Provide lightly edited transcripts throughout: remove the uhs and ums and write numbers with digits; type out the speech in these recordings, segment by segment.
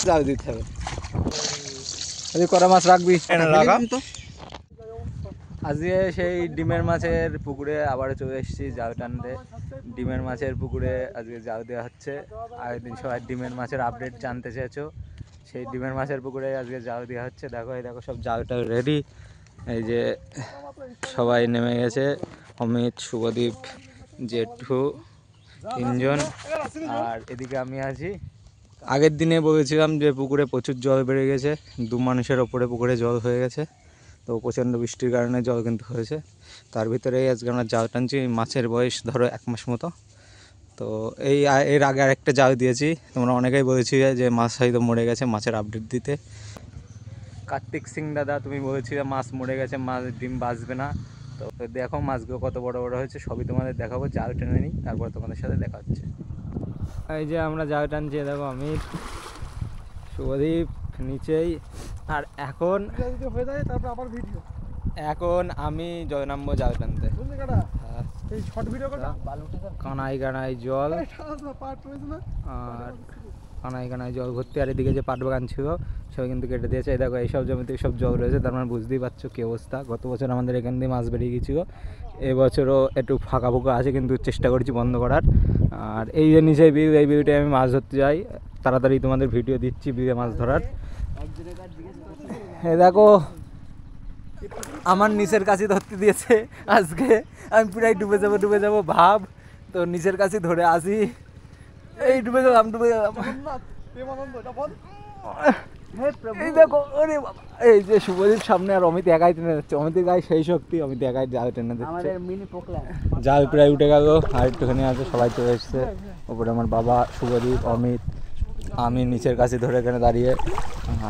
জাল দিতে হবে। কড়া মাছ রাখবি আজকে সেই ডিমের মাছের পুকুরে আবার চলে এসেছি জাল টানতে। ডিমের মাছের পুকুরে আজকে জাল দেওয়া হচ্ছে। আগের দিন সবাই ডিমের মাছের আপডেট জানতে চেয়েছো, সেই ডিমের মাছের পুকুরে আজকে জাল দেওয়া হচ্ছে। দেখো এই দেখো সব জালটা রেডি, এই যে সবাই নেমে গেছে, অমিত, শুভদীপ, জেঠু, তিনজন, আর এদিকে আমি আছি। আগের দিনে বলেছিলাম যে পুকুরে প্রচুর জল বেড়ে গেছে, 2 মানুষের ওপরে পুকুরে জল হয়ে গেছে। তো প্রচণ্ড বৃষ্টির কারণে জল কিন্তু হয়েছে। তার ভিতরেই আজকে আমরা জাল টানছি। মাছের বয়স ধরো 1 মাস মতো। তো এর আগে আরেকটা জাল দিয়েছি, তোমরা অনেকেই বলেছিলে যে মাছ হয়তো মরে গেছে, মাছের আপডেট দিতে। কার্তিক সিং দাদা তুমি বলেছিলে মাছ মরে গেছে, মাছ ডিম বাঁচবে না। তো দেখো মাছগুলো কত বড় বড় হয়েছে, সবই তোমাদের দেখাবো। জাল টেনে নিই, তারপর তোমাদের সাথে দেখা হচ্ছে। এই যে আমরা জাল টানছি, দেখো আমি, শুভদীপ নিচেই। আর এখন আমি জল নামবো জাল টানতে। কানাই কানাই জল, আর কানাই কানাই জল ভর্তি। আর এদিকে যে পাট বাগান ছিল সবাই কিন্তু কেটে দিয়েছে। এই দেখো এইসব জমিতে সব জল রয়েছে, তার মানে বুঝতেই পারছো কী অবস্থা। গত বছর আমাদের এখান দিয়ে মাছ বেরিয়ে গিয়েছিলো, এবছরও একটু ফাঁকা ফুঁকা আছে, কিন্তু চেষ্টা করছি বন্ধ করার। আর এই যে নিচে বিল, এই বিলটায় আমি মাছ ধরতে যাই। তাড়াতাড়ি তোমাদের ভিডিও দিচ্ছি বিলে মাছ ধরার। এই দেখো আমার নিচের কাছে ধরতে দিয়েছে আজকে, আমি প্রায় ডুবে যাবো ভাব। তো নিচের কাছে ধরে আসি, এই ডুবে গেলাম। এই দেখো ওরে বাবা, এই যে শুভদীপ সামনে, আর অমিত একাই টেনে যাচ্ছে। অমিতের গায়ে সেই শক্তি, অমিত একাই জাল টেনে দিচ্ছে। জাল প্রায় উঠে গেল, আর একটুখানি আছে, সবাই চলে এসছে ওপরে। আমার বাবা, শুভদীপ, অমিত, আমি নিচের কাছে ধরে এখানে দাঁড়িয়ে,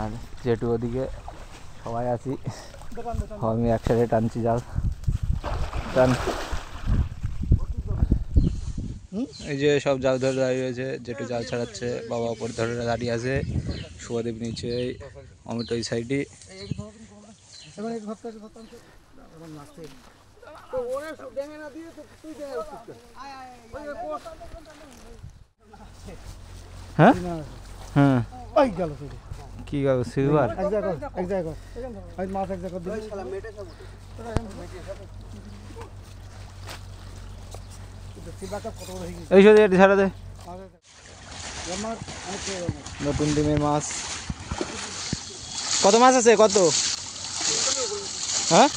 আর জেঠু ওদিকে, সবাই আছি। আমি একসাথে টানছি জাল। টান, এই যে সব জাল ধরে দাঁড়িয়ে রয়েছে। জেঠু জাল ছাড়াচ্ছে, বাবা ওপর ধরে দাঁড়িয়ে আছে, শুভদীপ নিচে, অমিত ওই সাইডে। হ্যাঁ হ্যাঁ কি গেল সিলভার? এই সাথে এটি ছাড়া দে। নতুন ডিমের মাছ। কত মাছ আছে? কত? হ্যাঁ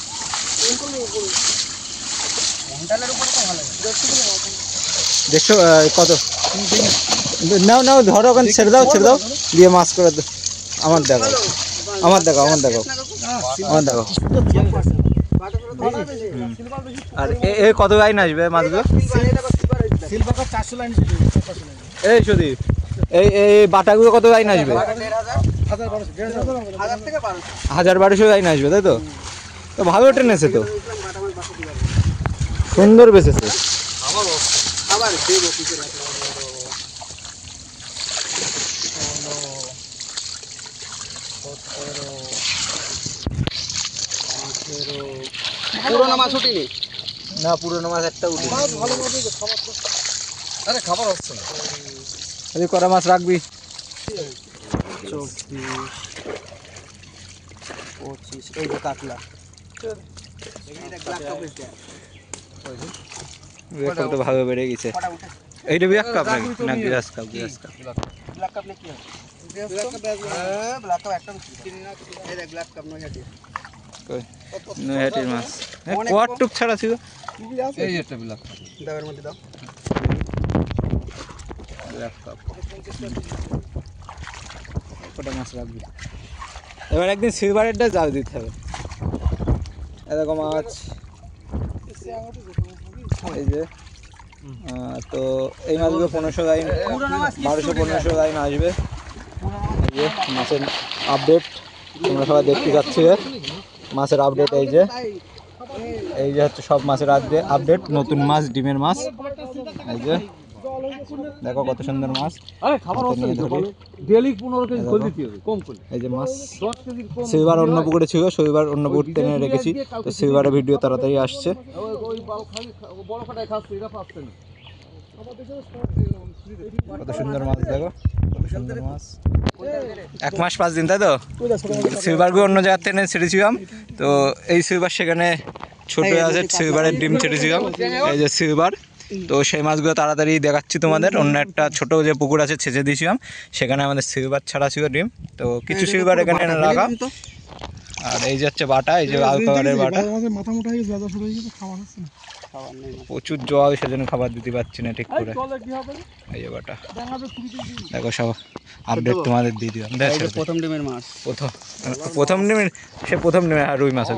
দেখছো কত? নাও নাও, ধরো ওখানে, ছেড়ে দাও দিয়ে মাছ করে দাও। আমার দেখো, আমার দেখো, আমার দেখো, আমার দেখো। আর এ কত লাইন আসবে মাছগুলো? এই সুদীপ, এই বাটাগুলো কত লাইন আসবে? 1000-1200 লাইন আসবে, তাই তো? তো ভালো টেনেছে তো, সুন্দর বেঁচেছে। পুরোনো মাছ উঠিনি না, পুরোনো মাছ একটা উঠে। আরে খাবার হচ্ছে না। এই কড়া মাছ রাখবি। 24-25, এই যে কাতলা। তো ভালো বেড়ে গেছে। এইটা ব্ল্যাক কাপ না glass cup? Glass cup. Black cup কি হয়? ব্ল্যাক কাপ একটা এই দেখ, ব্ল্যাক কাপ নৈহাটির মাছ। কোয়ারটুক ছাড়া ছিল। এই একটা ব্ল্যাক কাপ দাবের মধ্যে দাও। ব্ল্যাক কাপ কটা মাছ রাখবি। এবার একদিন সিলভারেরটা জাল দিতে হবে। এরকম মাছ এই যে, তো এই মাছগুলো 1500 লাইন, 1200-1500 লাইন আসবে। এই যে মাছের আপডেট তোমরা সবাই দেখতে যাচ্ছিলে, মাছের আপডেট। এই যে হচ্ছে সব মাছের আপডেট, নতুন মাছ, ডিমের মাছ। এই যে দেখো কত সুন্দর মাছ। এই যে মাছ সিলভার অন্য পুকুরে ছিল, সিলভার অন্য পুকুর টেনে রেখেছি। তো সিলভারের ভিডিও তাড়াতাড়ি আসছে। কত সুন্দর মাছ দেখো, কত সুন্দর মাছ। 1 মাস 5 দিন, তাই তো? সিলভারগুলো অন্য জায়গা থেকে ছেড়েছিলাম, তো এই সিলভার সেখানে ছোট আছে, সিলভারের ডিম ছেড়েছিলাম, এই যে সিলভার। তো সেই মাছগুলো তাড়াতাড়ি দেখাচ্ছি তোমাদের। অন্য একটা ছোট যে পুকুর আছে ছেঁচে দিয়েছিলাম, সেখানে আমাদের সিলভার ছাড়া ছিল ডিম। তো কিছু সিলভার এখানে রাখা। আর এই যে হচ্ছে বাটা, এই যে লাল কালারের বাটা, প্রচুর জল, সেজন্য খাবার দিতে পারছি না ঠিক করে। এই যে বাটা দেখো, সব আপডেট তোমাদের দিয়ে দিলাম। প্রথম ডিমের মাছ, প্রথম ডিমের, সে প্রথম ডিমের আর রুই মাছ।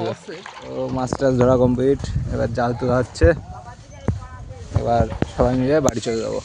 তো মাছটা ধরা কমপ্লিট, এবার জাল তোলা হচ্ছে। এবার সবাই মিলে বাড়ি চলে যাবো।